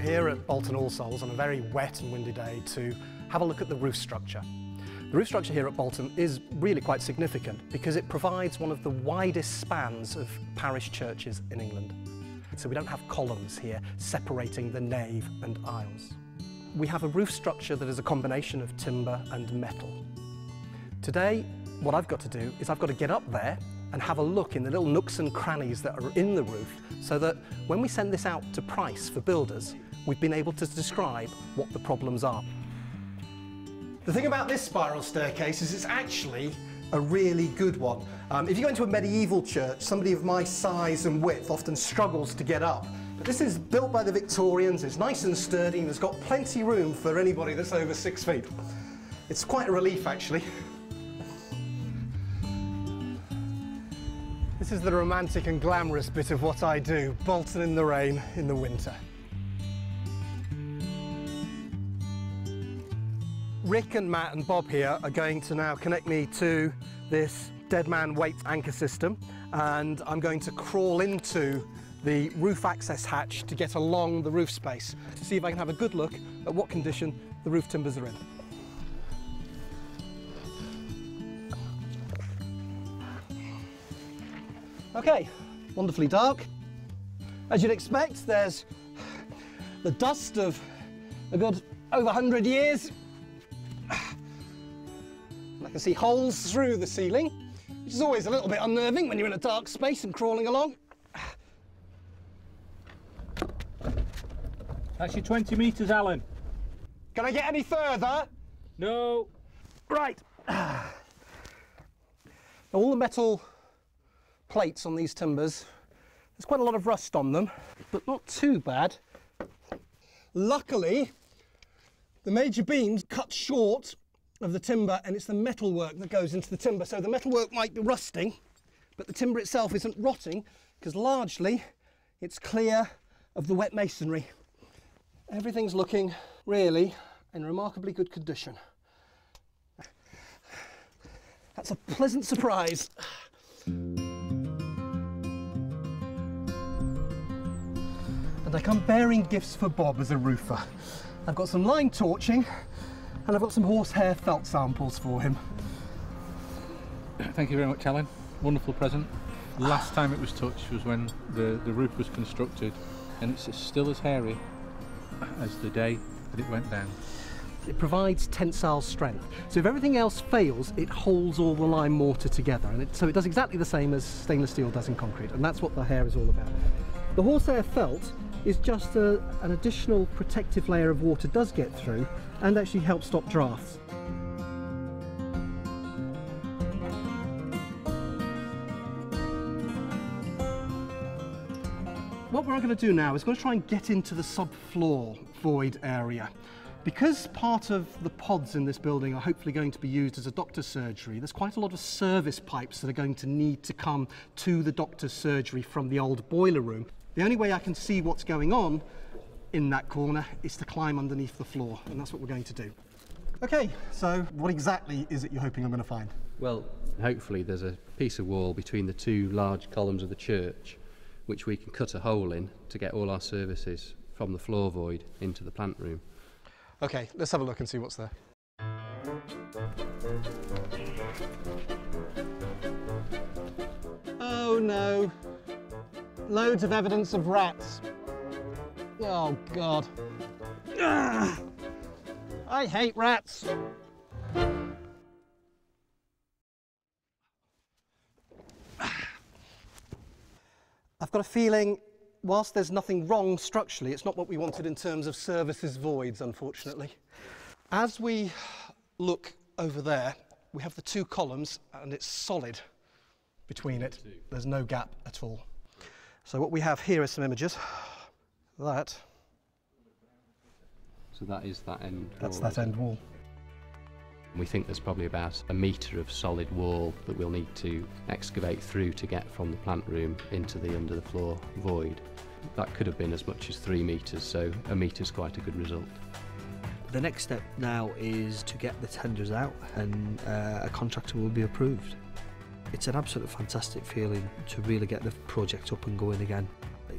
here at Bolton All Souls on a very wet and windy day to have a look at the roof structure. The roof structure here at Bolton is really quite significant because it provides one of the widest spans of parish churches in England. So we don't have columns here separating the nave and aisles. We have a roof structure that is a combination of timber and metal. Today, what I've got to do is I've got to get up there and have a look in the little nooks and crannies that are in the roof so that when we send this out to price for builders, we've been able to describe what the problems are. The thing about this spiral staircase is it's actually a really good one. If you go into a medieval church, somebody of my size and width often struggles to get up. But this is built by the Victorians, it's nice and sturdy, and it's got plenty room for anybody that's over 6 feet. It's quite a relief, actually. This is the romantic and glamorous bit of what I do, Bolton in the rain in the winter. Rick and Matt and Bob here are going to now connect me to this dead man weight anchor system, and I'm going to crawl into the roof access hatch to get along the roof space to see if I can have a good look at what condition the roof timbers are in. Okay, wonderfully dark. As you'd expect, there's the dust of a good over 100 years. I can see holes through the ceiling, which is always a little bit unnerving when you're in a dark space and crawling along. That's your 20 metres, Alan. Can I get any further? No. Right. All the metal plates on these timbers, there's quite a lot of rust on them, but not too bad. Luckily, the major beams cut short of the timber, and it's the metalwork that goes into the timber. So the metalwork might be rusting, but the timber itself isn't rotting because largely it's clear of the wet masonry. Everything's looking really in remarkably good condition. That's a pleasant surprise. And I come bearing gifts for Bob as a roofer. I've got some line torching and I've got some horsehair felt samples for him. Thank you very much, Alan. Wonderful present. Last time it was touched was when the roof was constructed, and it's still as hairy as the day that it went down. It provides tensile strength. So if everything else fails, it holds all the lime mortar together. And so it does exactly the same as stainless steel does in concrete. And that's what the hair is all about. The horsehair felt is just an additional protective layer of water does get through and actually helps stop drafts. What we're going to do now is going to try and get into the subfloor void area. Because part of the pods in this building are hopefully going to be used as a doctor's surgery, there's quite a lot of service pipes that are going to need to come to the doctor's surgery from the old boiler room. The only way I can see what's going on in that corner is to climb underneath the floor, and that's what we're going to do. Okay, so what exactly is it you're hoping I'm going to find? Well, hopefully there's a piece of wall between the two large columns of the church which we can cut a hole in to get all our services from the floor void into the plant room. Okay, let's have a look and see what's there. Oh no, loads of evidence of rats. Oh God. Ugh. I hate rats. I've got a feeling, whilst there's nothing wrong structurally, it's not what we wanted in terms of services voids, unfortunately. As we look over there, we have the two columns and it's solid between it. There's no gap at all. So what we have here is some images. That. So that is that end wall. That's that end wall. We think there's probably about a metre of solid wall that we'll need to excavate through to get from the plant room into the under the floor void. That could have been as much as 3 metres, so a metre's quite a good result. The next step now is to get the tenders out and a contractor will be approved. It's an absolute fantastic feeling to really get the project up and going again.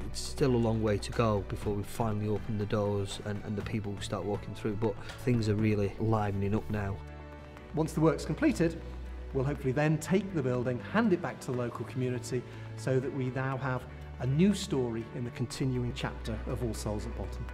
It's still a long way to go before we finally open the doors and the people start walking through, but things are really livening up now. Once the work's completed, we'll hopefully then take the building, hand it back to the local community, so that we now have a new story in the continuing chapter of All Souls at Bolton.